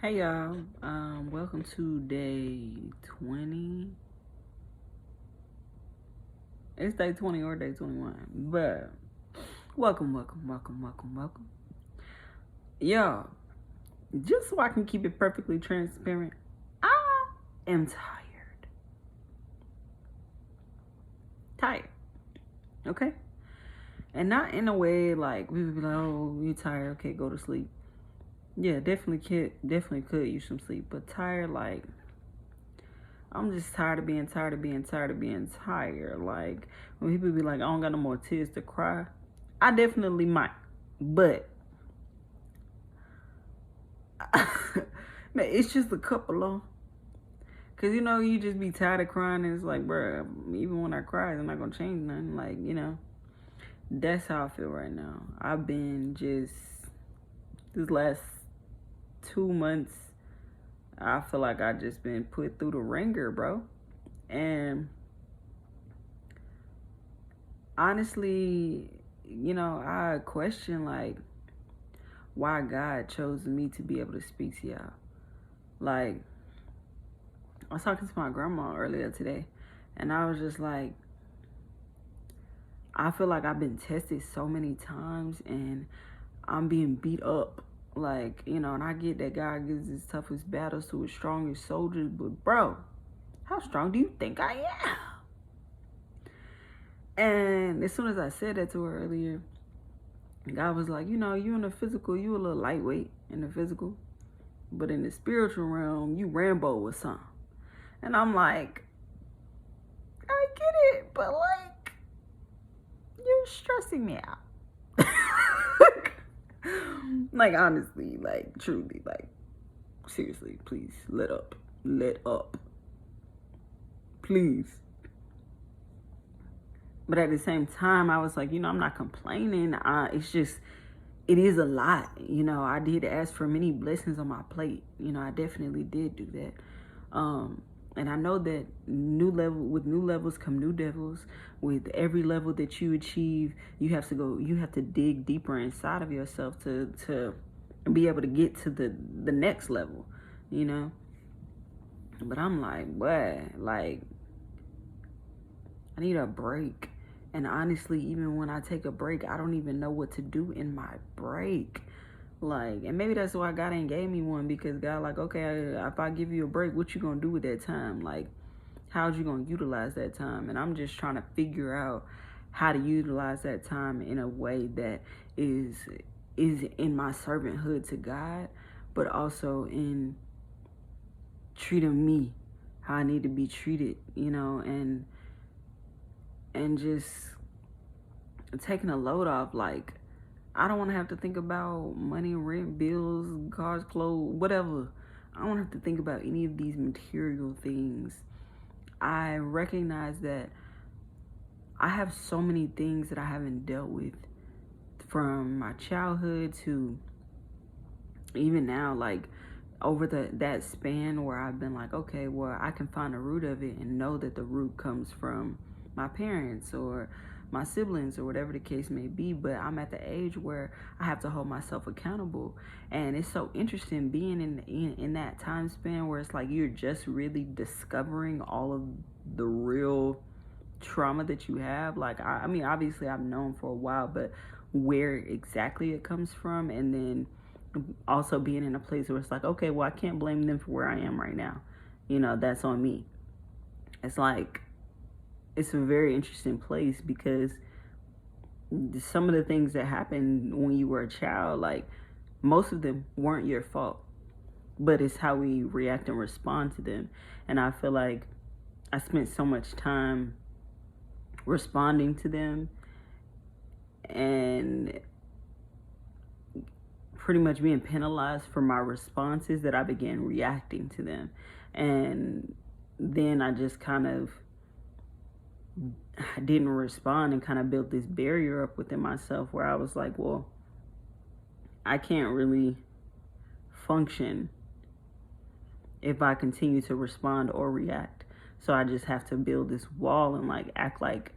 Hey y'all, welcome to day 20. It's day 20 or day 21, but welcome. Y'all, just so I can keep it perfectly transparent, I am tired, okay? And not in a way like we would be like, oh, you tired, okay, go to sleep. Yeah, definitely could use some sleep, but tired like I'm just tired of being tired of being tired of being tired. Like when people be like, I don't got no more tears to cry, I definitely might, but man, it's just a couple of. Cause you just be tired of crying, and it's like, bruh, even when I cry, it's not gonna change nothing. Like that's how I feel right now. I've been just this last 2 months. I feel like I just been put through the ringer, bro, and honestly, I question like why God chose me to be able to speak to y'all. Like, I was talking to my grandma earlier today, and I was just like, I feel like I've been tested so many times, and I'm being beat up. Like, and I get that God gives his toughest battles to his strongest soldiers, but bro, how strong do you think I am? And as soon as I said that to her earlier, God was like, you in the physical, you a little lightweight in the physical, but in the spiritual realm, you Rambo with something. And I'm like, I get it, but like, you're stressing me out. Like, honestly, like, truly, like, seriously, please, let up. Let up. Please. But at the same time, I was like, I'm not complaining. It's just, it is a lot. I did ask for many blessings on my plate. I definitely did do that. And I know that new levels come new devils. With every level that you achieve, you have to dig deeper inside of yourself to be able to get to the next level, But I'm like, what? Like, I need a break. And honestly, even when I take a break, I don't even know what to do in my break. Like, and maybe that's why God ain't gave me one, because God like, okay, if I give you a break, what you gonna do with that time? Like, how's you gonna utilize that time? And I'm just trying to figure out how to utilize that time in a way that is in my servanthood to God, but also in treating me how I need to be treated, and just taking a load off. Like, I don't want to have to think about money, rent, bills, cars, clothes, whatever. I don't have to think about any of these material things. I recognize that I have so many things that I haven't dealt with from my childhood to even now, like over that span where I've been like, okay, well, I can find the root of it and know that the root comes from my parents or my siblings or whatever the case may be. But I'm at the age where I have to hold myself accountable, and it's so interesting being in that time span where it's like you're just really discovering all of the real trauma that you have. Like, I mean, obviously I've known for a while, but where exactly it comes from, and then also being in a place where it's like, okay, well, I can't blame them for where I am right now. That's on me. It's like, it's a very interesting place, because some of the things that happened when you were a child, like, most of them weren't your fault, but it's how we react and respond to them. And I feel like I spent so much time responding to them and pretty much being penalized for my responses that I began reacting to them. And then I just kind of didn't respond and kind of built this barrier up within myself where I was like, well, I can't really function if I continue to respond or react. So I just have to build this wall and like act like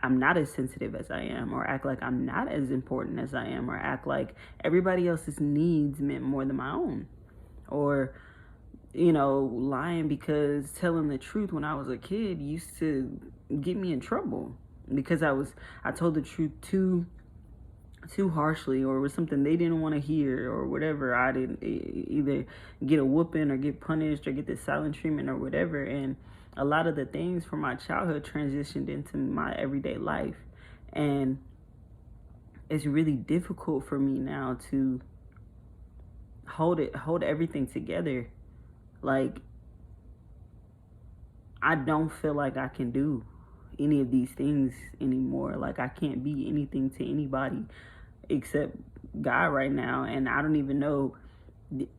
I'm not as sensitive as I am, or act like I'm not as important as I am, or act like everybody else's needs meant more than my own, or, you know, lying, because telling the truth when I was a kid used to get me in trouble because I told the truth too harshly, or it was something they didn't want to hear, or whatever. I didn't either get a whooping or get punished or get the silent treatment or whatever. And a lot of the things from my childhood transitioned into my everyday life, and it's really difficult for me now to hold everything together. Like, I don't feel like I can do any of these things anymore. Like, I can't be anything to anybody except God right now, and I don't even know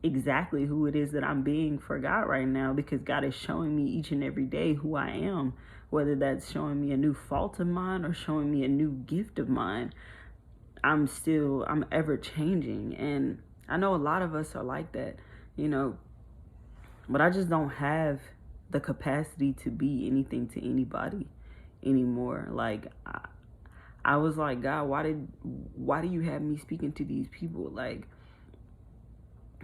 exactly who it is that I'm being for God right now, because God is showing me each and every day who I am, whether that's showing me a new fault of mine or showing me a new gift of mine. I'm ever changing, and I know a lot of us are like that, you know, but I just don't have the capacity to be anything to anybody anymore. Like, I was like, God, why do you have me speaking to these people? Like,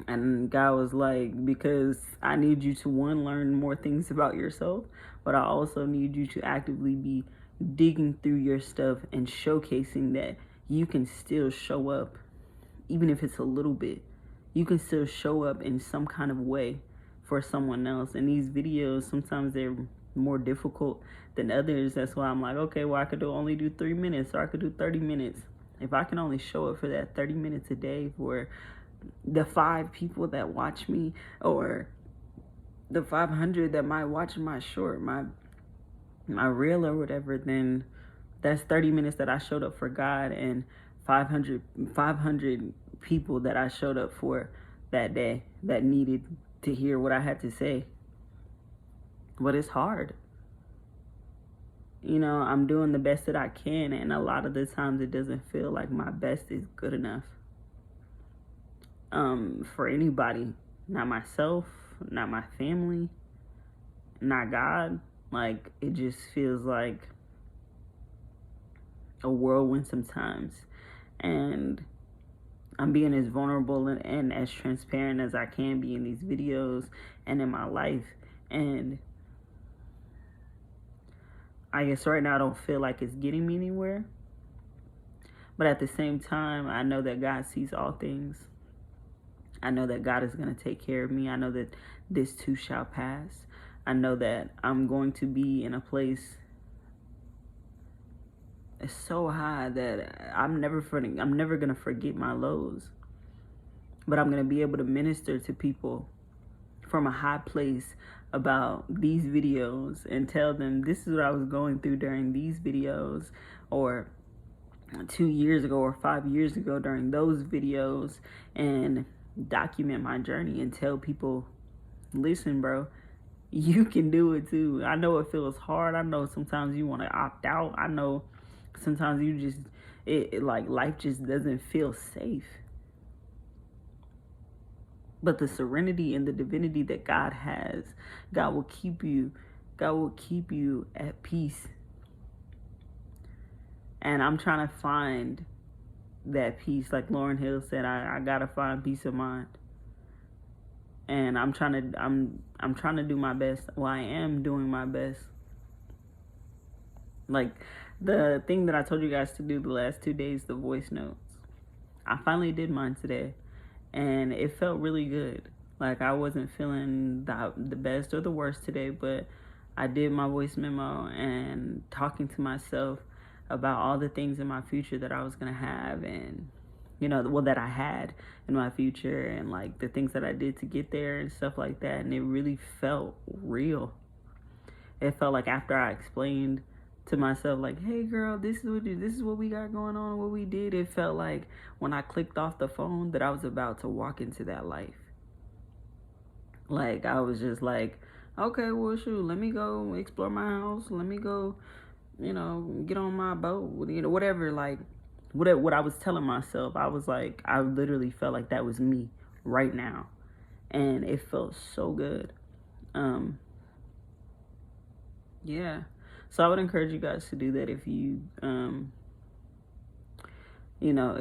and God was like, because I need you to, one, learn more things about yourself, but I also need you to actively be digging through your stuff and showcasing that you can still show up, even if it's a little bit. You can still show up in some kind of way for someone else. And these videos, sometimes they're more difficult than others. That's why I'm like, okay, well, I could only do 3 minutes, or I could do 30 minutes. If I can only show up for that 30 minutes a day for the 5 people that watch me, or the 500 that might watch my short, my reel or whatever, then that's 30 minutes that I showed up for God, and 500 people that I showed up for that day that needed to hear what I had to say. But it's hard. You know, I'm doing the best that I can, and a lot of the times it doesn't feel like my best is good enough. For anybody, not myself, not my family, not God. Like, it just feels like a whirlwind sometimes. And I'm being as vulnerable and as transparent as I can be in these videos and in my life. And I guess right now I don't feel like it's getting me anywhere. But at the same time, I know that God sees all things. I know that God is going to take care of me. I know that this too shall pass. I know that I'm going to be in a place so high that I'm never going to forget my lows. But I'm going to be able to minister to people from a high place about these videos and tell them this is what I was going through during these videos, or 2 years ago or 5 years ago during those videos, and document my journey and tell people, listen, bro, you can do it too. I know it feels hard. I know sometimes you want to opt out. I know sometimes you just, like, life just doesn't feel safe. But the serenity and the divinity that God has, God will keep you at peace. And I'm trying to find that peace. Like Lauryn Hill said, I gotta find peace of mind. And I'm trying to do my best. Well, I am doing my best. Like, the thing that I told you guys to do the last 2 days, the voice notes, I finally did mine today, and it felt really good. Like, I wasn't feeling the best or the worst today, but I did my voice memo and talking to myself about all the things in my future that I was gonna have, and, you know, well, that I had in my future, and like the things that I did to get there and stuff like that. And it really felt real. It felt like after I explained to myself, like, hey girl, this is what we got going on, what we did, it felt like when I clicked off the phone that I was about to walk into that life. Like, I was just like, okay, well, shoot, let me go explore my house, let me go, you know, get on my boat, you know, whatever. Like, what I was telling myself, I was like, I literally felt like that was me right now, and it felt so good. Yeah, so I would encourage you guys to do that if you You know,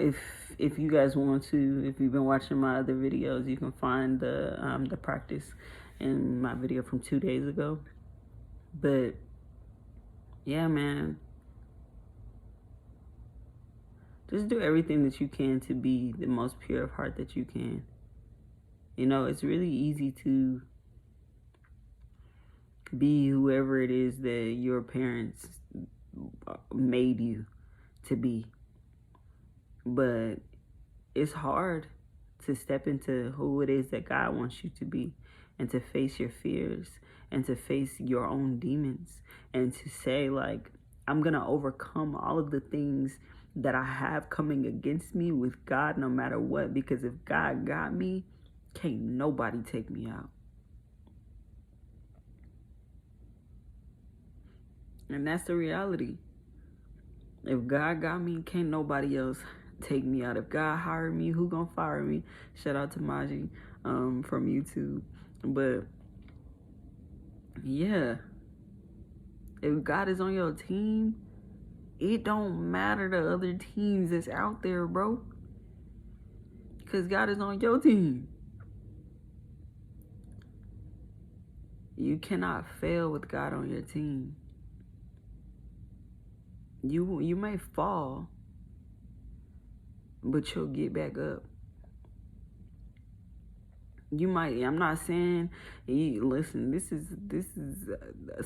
if you guys want to, if you've been watching my other videos, you can find the practice in my video from 2 days ago. But yeah, man, just do everything that you can to be the most pure of heart that you can. You know, it's really easy to be whoever it is that your parents made you to be. But it's hard to step into who it is that God wants you to be, and to face your fears, and to face your own demons, and to say, like, I'm going to overcome all of the things that I have coming against me with God no matter what, because if God got me, can't nobody take me out. And that's the reality. If God got me, can't nobody else take me out. If God hired me, who gonna fire me? Shout out to Maji from YouTube. But yeah, if God is on your team, it don't matter the other teams that's out there, bro. Because God is on your team. You cannot fail with God on your team. You may fall, but you'll get back up. You might, I'm not saying, listen, this is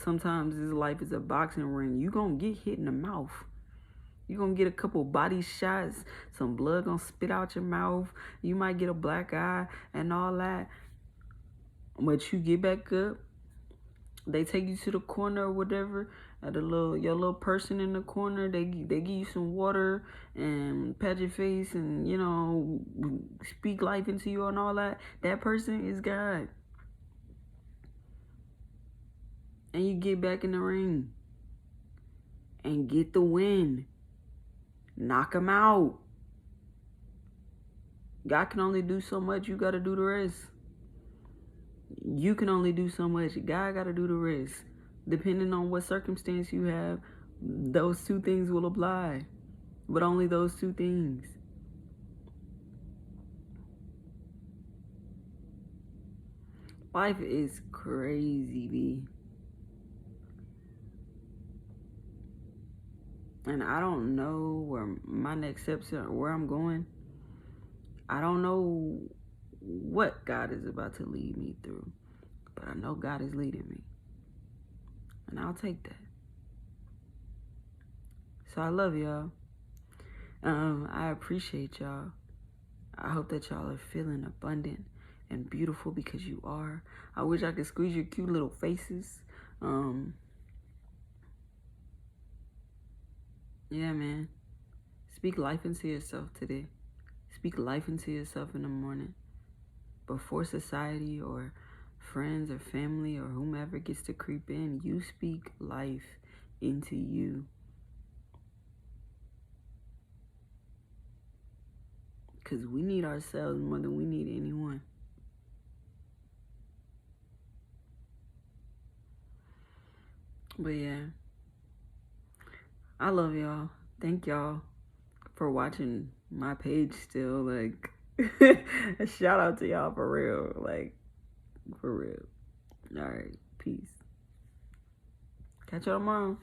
sometimes this life is a boxing ring. You gonna get hit in the mouth. You gonna get a couple body shots, some blood gonna spit out your mouth. You might get a black eye and all that. But you get back up. They take you to the corner or whatever. Your little person in the corner, they give you some water and pat your face and, you know, speak life into you and all that. That person is God. And you get back in the ring and get the win. Knock him out. God can only do so much. You got to do the rest. You can only do so much. God got to do the rest. Depending on what circumstance you have, those two things will apply. But only those two things. Life is crazy, B. And I don't know where my next steps are, where I'm going. I don't know what God is about to lead me through. But I know God is leading me. And I'll take that. So I love y'all. I appreciate y'all. I hope that y'all are feeling abundant and beautiful, because you are. I wish I could squeeze your cute little faces. Yeah, man. Speak life into yourself today. Speak life into yourself in the morning. Before society or friends or family or whomever gets to creep in, you speak life into you. Because we need ourselves more than we need anyone. But yeah, I love y'all. Thank y'all for watching my page still. Like, a shout out to y'all for real. Like, for real. All right, peace. Catch y'all tomorrow.